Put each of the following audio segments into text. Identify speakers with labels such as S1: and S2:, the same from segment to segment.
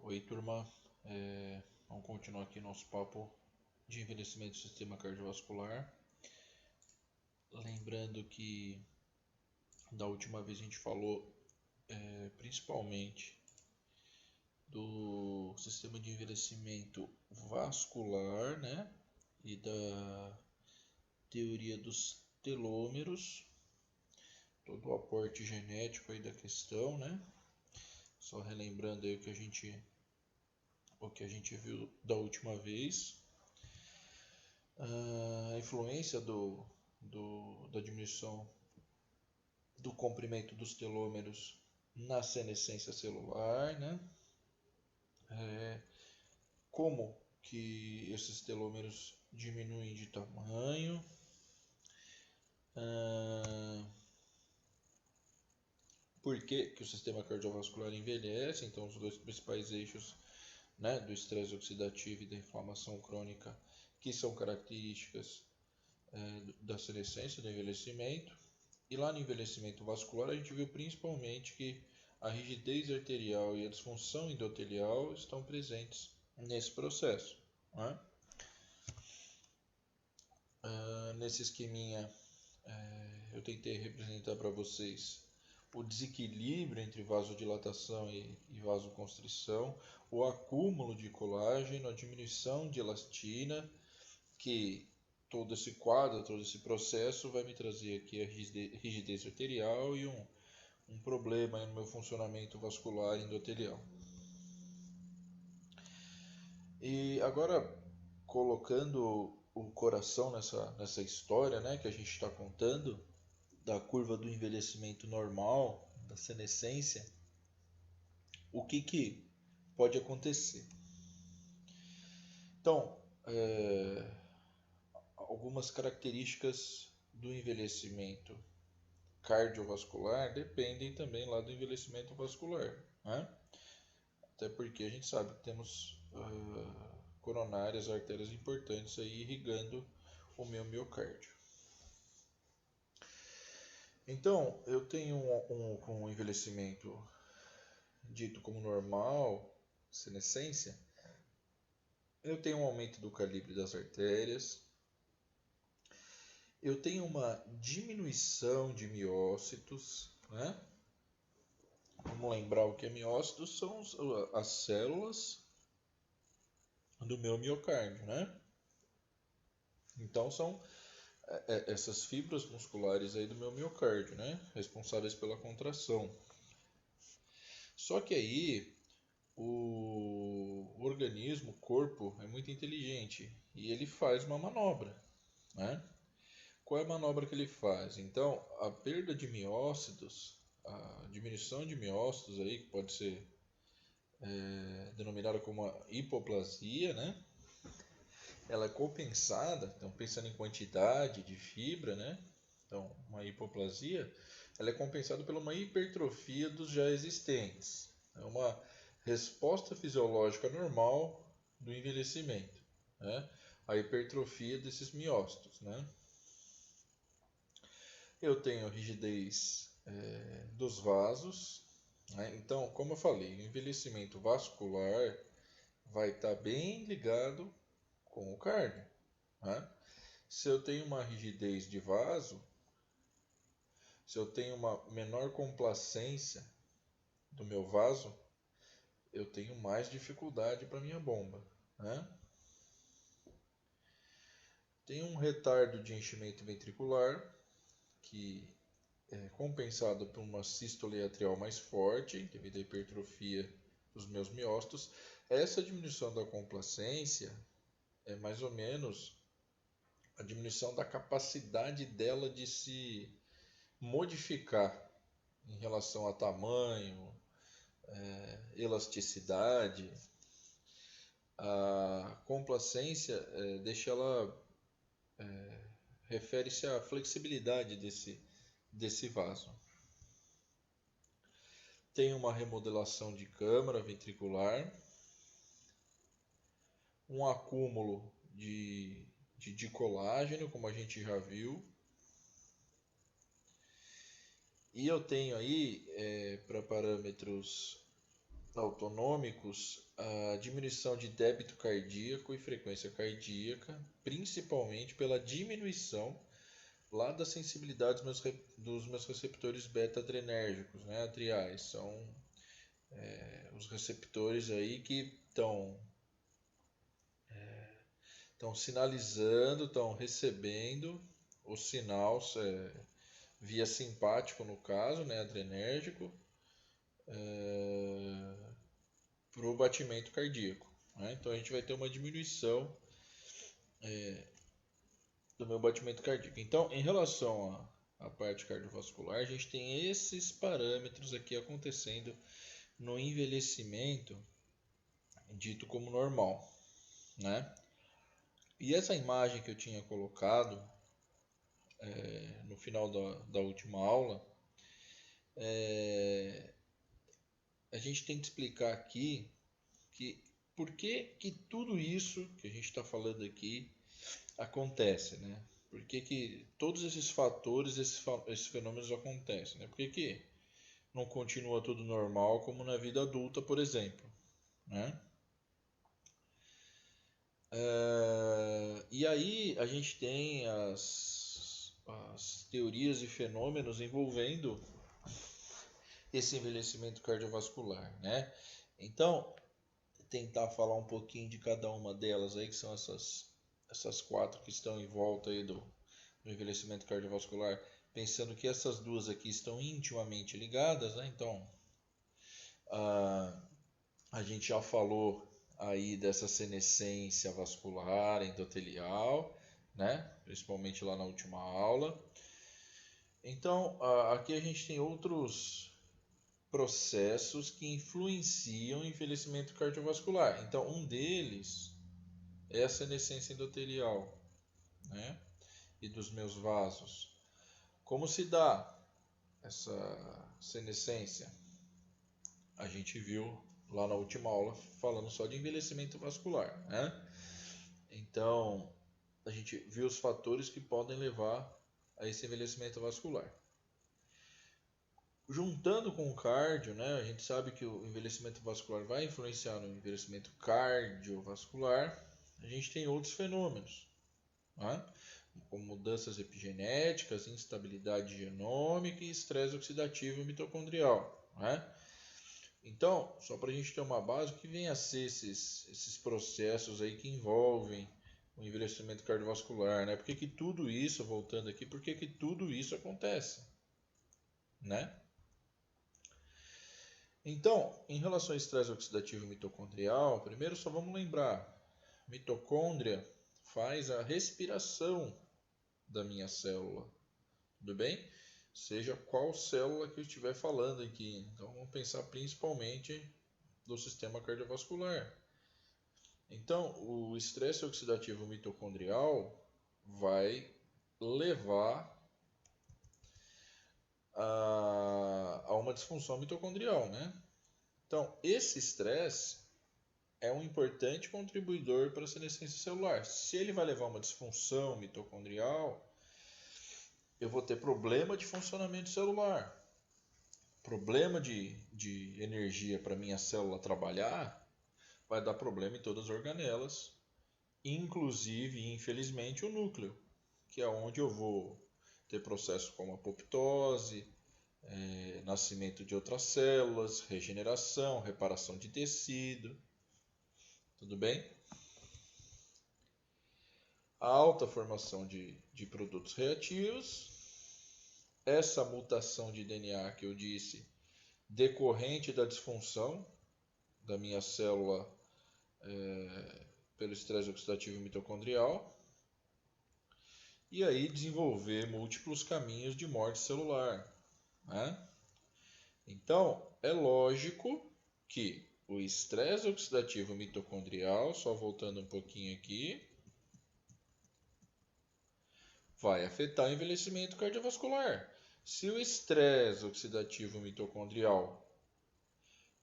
S1: Oi, turma. Vamos continuar aqui nosso papo de envelhecimento do sistema cardiovascular. Lembrando que da última vez a gente falou principalmente do sistema de envelhecimento vascular, né? E da teoria dos telômeros, todo o aporte genético aí da questão, né? Só relembrando aí o que a gente viu da última vez. A influência da diminuição do comprimento dos telômeros na senescência celular, né? Como que esses telômeros diminuem de tamanho, por que o sistema cardiovascular envelhece, então os dois principais eixos, né, do estresse oxidativo e da inflamação crônica, que são características da senescência, do envelhecimento. E lá no envelhecimento vascular a gente viu principalmente que a rigidez arterial e a disfunção endotelial estão presentes nesse processo, né? Nesse esqueminha eu tentei representar para vocês o desequilíbrio entre vasodilatação e vasoconstrição, o acúmulo de colágeno, a diminuição de elastina, que todo esse quadro, todo esse processo vai me trazer aqui a rigidez arterial e um problema no meu funcionamento vascular endotelial. E agora, colocando o coração nessa história, né, que a gente está contando, da curva do envelhecimento normal, da senescência, o que pode acontecer? Então, algumas características do envelhecimento cardiovascular dependem também lá do envelhecimento vascular, né? Até porque a gente sabe que temos coronárias, artérias importantes aí irrigando o meu miocárdio. Então, eu tenho um envelhecimento dito como normal, senescência. Eu tenho um aumento do calibre das artérias. Eu tenho uma diminuição de miócitos, né? Vamos lembrar o que é miócitos, são as células do meu miocárdio, né? Então são essas fibras musculares aí do meu miocárdio, né? Responsáveis pela contração. Só que aí o organismo, o corpo é muito inteligente e ele faz uma manobra, né? Qual é a manobra que ele faz? Então, a perda de miócitos, a diminuição de miócitos aí, que pode ser denominada como uma hipoplasia, né? Ela é compensada, então pensando em quantidade de fibra, né? Então, uma hipoplasia, ela é compensada por uma hipertrofia dos já existentes. É uma resposta fisiológica normal do envelhecimento, né? A hipertrofia desses miócitos, né? Eu tenho rigidez dos vasos, né? Então, como eu falei, o envelhecimento vascular vai estar bem ligado com o cardio, né? Se eu tenho uma rigidez de vaso, se eu tenho uma menor complacência do meu vaso, eu tenho mais dificuldade para minha bomba, né? Tem um retardo de enchimento ventricular, que é compensado por uma sístole atrial mais forte, devido à hipertrofia dos meus miócitos. Essa diminuição da complacência é mais ou menos a diminuição da capacidade dela de se modificar em relação a tamanho, elasticidade. A complacência deixa ela refere-se à flexibilidade desse vaso. Tem uma remodelação de câmara ventricular, um acúmulo de colágeno, como a gente já viu. E eu tenho aí, para parâmetros autonômicos, a diminuição de débito cardíaco e frequência cardíaca, principalmente pela diminuição lá da sensibilidade dos meus receptores beta-adrenérgicos, né, atriais. São os receptores aí que estão sinalizando, estão recebendo o sinal via simpático, no caso, né, adrenérgico, para o batimento cardíaco. Né? Então a gente vai ter uma diminuição do meu batimento cardíaco. Então, em relação à parte cardiovascular, a gente tem esses parâmetros aqui acontecendo no envelhecimento dito como normal, né? E essa imagem que eu tinha colocado no final da última aula, a gente tem que explicar aqui que por que tudo isso que a gente está falando aqui acontece, né? Por que todos esses fatores, esses fenômenos acontecem, né? Por que não continua tudo normal como na vida adulta, por exemplo, né? E aí a gente tem as teorias e fenômenos envolvendo esse envelhecimento cardiovascular, né? Então, tentar falar um pouquinho de cada uma delas aí, que são essas quatro que estão em volta aí do envelhecimento cardiovascular, pensando que essas duas aqui estão intimamente ligadas, né? Então, a gente já falou aí dessa senescência vascular endotelial, né? Principalmente lá na última aula. Então, aqui a gente tem outros processos que influenciam o envelhecimento cardiovascular. Então, um deles é a senescência endotelial, né? E dos meus vasos. Como se dá essa senescência? A gente viu lá na última aula falando só de envelhecimento vascular, né? Então, a gente viu os fatores que podem levar a esse envelhecimento vascular. Juntando com o cardio, né, a gente sabe que o envelhecimento vascular vai influenciar no envelhecimento cardiovascular. A gente tem outros fenômenos, né, como mudanças epigenéticas, instabilidade genômica e estresse oxidativo mitocondrial, né? Então, só para a gente ter uma base, o que vem a ser esses processos aí que envolvem o envelhecimento cardiovascular, né? Por que tudo isso, voltando aqui, por que tudo isso acontece, né? Então, em relação ao estresse oxidativo mitocondrial, primeiro só vamos lembrar, mitocôndria faz a respiração da minha célula, tudo bem? Seja qual célula que eu estiver falando aqui. Então, vamos pensar principalmente do sistema cardiovascular. Então, o estresse oxidativo mitocondrial vai levar a uma disfunção mitocondrial, né? Então, esse estresse é um importante contribuidor para a senescência celular. Se ele vai levar a uma disfunção mitocondrial, eu vou ter problema de funcionamento celular, problema de energia para minha célula trabalhar, vai dar problema em todas as organelas, inclusive, infelizmente, o núcleo, que é onde eu vou ter processos como apoptose, nascimento de outras células, regeneração, reparação de tecido. Tudo bem? A alta formação de produtos reativos, essa mutação de DNA que eu disse, decorrente da disfunção da minha célula pelo estresse oxidativo mitocondrial, e aí desenvolver múltiplos caminhos de morte celular, né? Então, é lógico que o estresse oxidativo mitocondrial, só voltando um pouquinho aqui, vai afetar o envelhecimento cardiovascular. Se o estresse oxidativo mitocondrial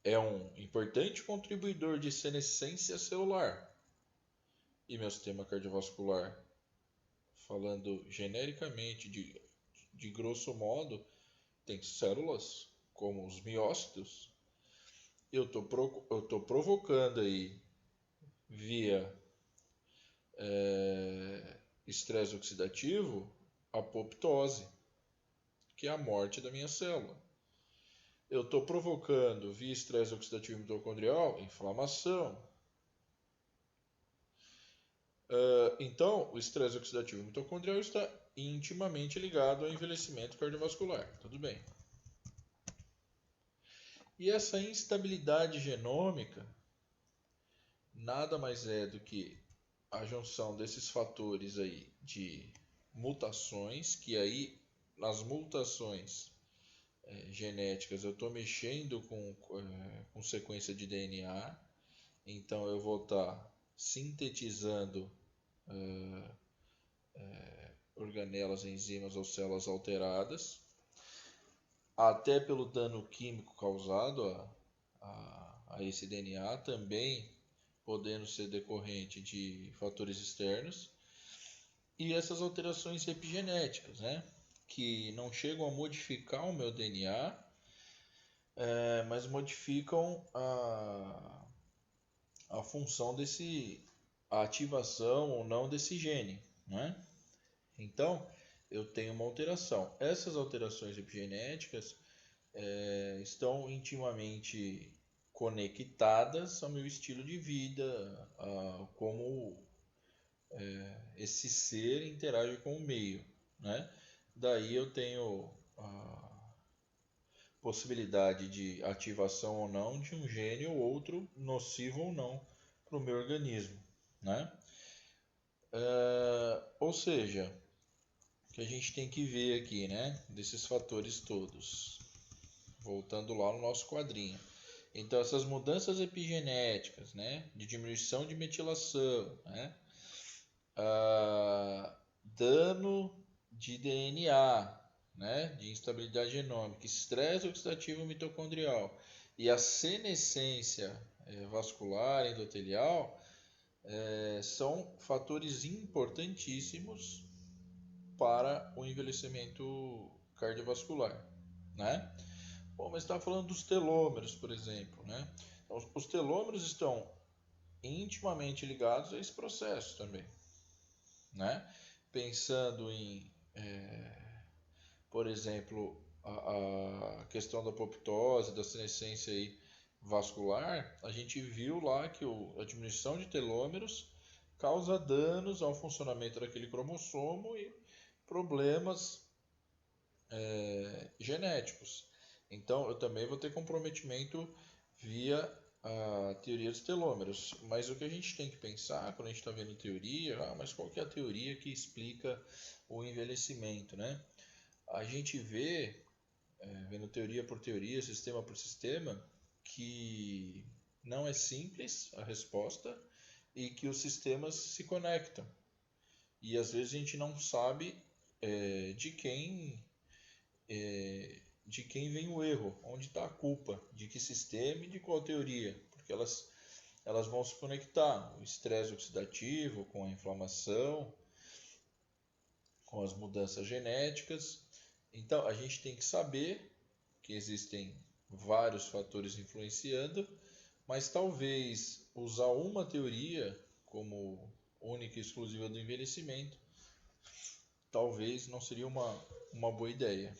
S1: é um importante contribuidor de senescência celular e meu sistema cardiovascular, falando genericamente, de grosso modo, tem células como os miócitos, eu tô provocando aí via estresse oxidativo apoptose, que é a morte da minha célula. Eu estou provocando via estresse oxidativo mitocondrial inflamação. Então, o estresse oxidativo mitocondrial está intimamente ligado ao envelhecimento cardiovascular. Tudo bem. E essa instabilidade genômica nada mais é do que a junção desses fatores aí de mutações, que aí nas mutações genéticas eu estou mexendo com sequência de DNA, então eu vou estar sintetizando organelas, enzimas ou células alteradas, até pelo dano químico causado a esse DNA, também podendo ser decorrente de fatores externos, e essas alterações epigenéticas, né, que não chegam a modificar o meu DNA, mas modificam a função a ativação ou não desse gene, né? Então, eu tenho uma alteração. Essas alterações epigenéticas estão intimamente conectadas ao meu estilo de vida, como esse ser interage com o meio, né? Daí eu tenho a possibilidade de ativação ou não de um gene ou outro, nocivo ou não, para o meu organismo, né? Ou seja, o que a gente tem que ver aqui, né? Desses fatores todos. Voltando lá no nosso quadrinho. Então, essas mudanças epigenéticas, né? De diminuição de metilação, né? Dano de DNA, né? De instabilidade genômica, estresse oxidativo mitocondrial e a senescência vascular endotelial são fatores importantíssimos para o envelhecimento cardiovascular, né? Bom, mas está falando dos telômeros, por exemplo, né? Então, os telômeros estão intimamente ligados a esse processo também, né? Pensando em, por exemplo, a questão da apoptose, da senescência aí vascular, a gente viu lá que a diminuição de telômeros causa danos ao funcionamento daquele cromossomo e problemas genéticos. Então, eu também vou ter comprometimento via a teoria dos telômeros. Mas o que a gente tem que pensar quando a gente está vendo teoria, mas qual que é a teoria que explica o envelhecimento, né? A gente vê, vendo teoria por teoria, sistema por sistema, que não é simples a resposta e que os sistemas se conectam. E às vezes a gente não sabe de quem vem o erro, onde está a culpa, de que sistema e de qual teoria, porque elas vão se conectar, o estresse oxidativo com a inflamação, com as mudanças genéticas. Então a gente tem que saber que existem vários fatores influenciando, mas talvez usar uma teoria como única e exclusiva do envelhecimento talvez não seria uma boa ideia.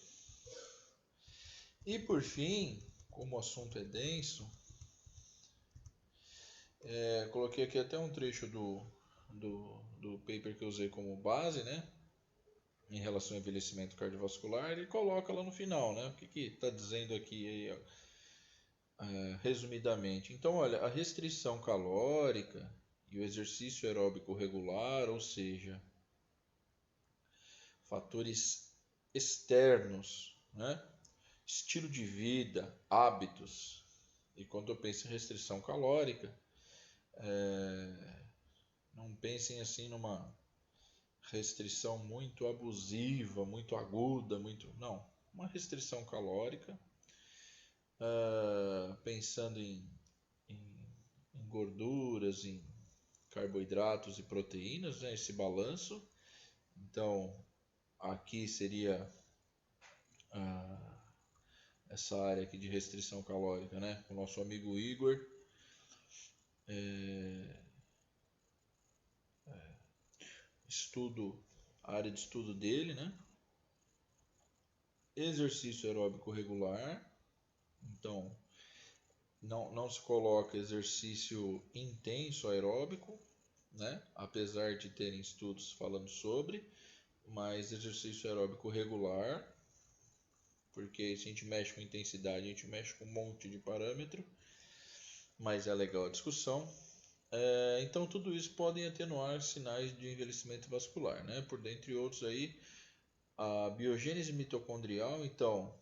S1: E por fim, como o assunto é denso, coloquei aqui até um trecho do paper que eu usei como base, né? Em relação ao envelhecimento cardiovascular, e coloca lá no final, né? O que está dizendo aqui resumidamente. Então, olha, a restrição calórica e o exercício aeróbico regular, ou seja, fatores externos, né? Estilo de vida, hábitos. E quando eu penso em restrição calórica, não pensem assim numa restrição muito abusiva, muito aguda, não. Uma restrição calórica, pensando em gorduras, em carboidratos e proteínas, né? Esse balanço. Então, aqui seria essa área aqui de restrição calórica, né? Com o nosso amigo Igor. A área de estudo dele, né? Exercício aeróbico regular. Então, não se coloca exercício intenso aeróbico, né? Apesar de terem estudos falando sobre, mas exercício aeróbico regular, porque se a gente mexe com intensidade, a gente mexe com um monte de parâmetro, mas é legal a discussão. Então, tudo isso podem atenuar sinais de envelhecimento vascular, né? Por dentre outros aí, a biogênese mitocondrial. Então,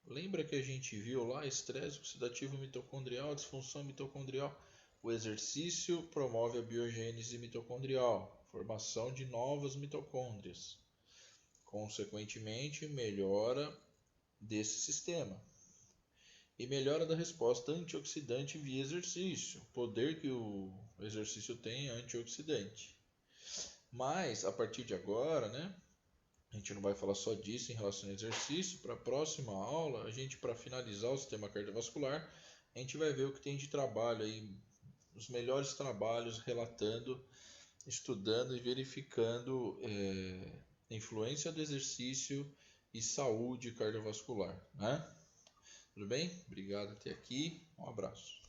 S1: lembra que a gente viu lá estresse oxidativo mitocondrial, disfunção mitocondrial? O exercício promove a biogênese mitocondrial, formação de novas mitocôndrias. Consequentemente, melhora desse sistema. E melhora da resposta antioxidante via exercício. O poder que o exercício tem é antioxidante. Mas, a partir de agora, né? A gente não vai falar só disso em relação ao exercício. Para a próxima aula, para finalizar o sistema cardiovascular, a gente vai ver o que tem de trabalho aí, os melhores trabalhos relatando, estudando e verificando influência do exercício e saúde cardiovascular, né? Tudo bem? Obrigado até aqui. Um abraço.